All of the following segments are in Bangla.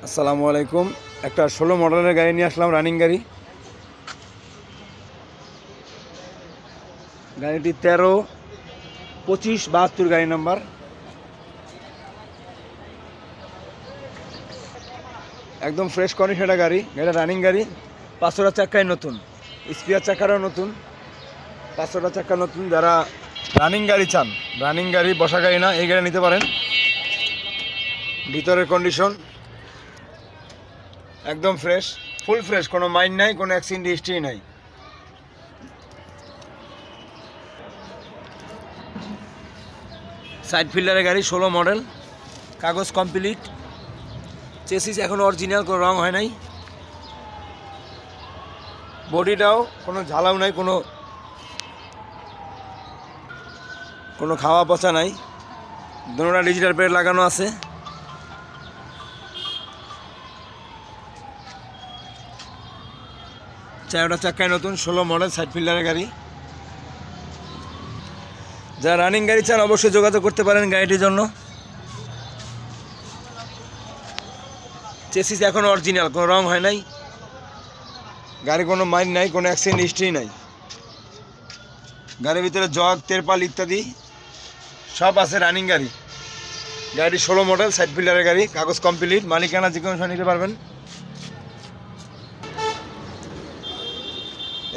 আসসালামু আলাইকুম। একটা 16 মডেলের গাড়ি নিয়ে আসলাম, রানিং গাড়ি। গাড়িটি 13-25-72 গাড়ি নাম্বার। একদম ফ্রেশ কন্ডিশনের গাড়ি। গাড়িটা রানিং গাড়ি। 500টা চাক্কায় নতুন, স্পিয়ার চাকারও নতুন। 500টা চাক্কা নতুন। যারা রানিং গাড়ি চান, রানিং গাড়ি, বসা গাড়ি না, এই গাড়ি নিতে পারেন। ভিতরের কন্ডিশন একদম ফ্রেশ, ফুল ফ্রেশ, কোনো মাইন নাই, কোনো অ্যাক্সিডেন্ট হিস্ট্রি নাই। সাইড ফিল্ডারের গাড়ি, 16 মডেল, কাগজ কমপ্লিট, চেসিস এখনও অরিজিনাল, কোনো রং হয় নাই। বডিটাও কোনো ঝালাও নাই, কোনো খাওয়া পচা নাই। দুটোটা ডিজিটাল প্লেট লাগানো আছে। চারটা চাক্কায় নতুন, 16 মডেল, সাইড ফিল্ডারের গাড়ি। যারা রানিং গাড়ি চান অবশ্যই যোগাযোগ করতে পারেন গাড়িটির জন্য। চেসিস এখন অরিজিনাল, কোনো রং হয় নাই। গাড়ি কোনো মাইন নাই, কোনো অ্যাক্সিডেন্ট হিস্ট্রি নাই। গাড়ির ভিতরে জগ, তেরপাল ইত্যাদি সব আছে। রানিং গাড়ি। গাড়িটি 16 মডেল, সাইড ফিল্ডারের গাড়ি, কাগজ কমপ্লিট, মালিকানা যে কোনো সময় নিতে পারবেন।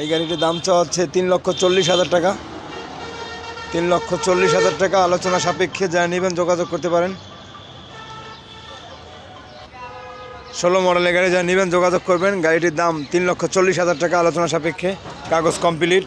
এই গাড়িটির দাম চাওয়া হচ্ছে 3,40,000 টাকা। 3,40,000 টাকা, আলোচনা সাপেক্ষে যা নেবেন যোগাযোগ করতে পারেন। 16 মডেলের গাড়ি যা নেবেন যোগাযোগ করবেন। গাড়িটির দাম 3,40,000 টাকা, আলোচনা সাপেক্ষে, কাগজ কমপ্লিট।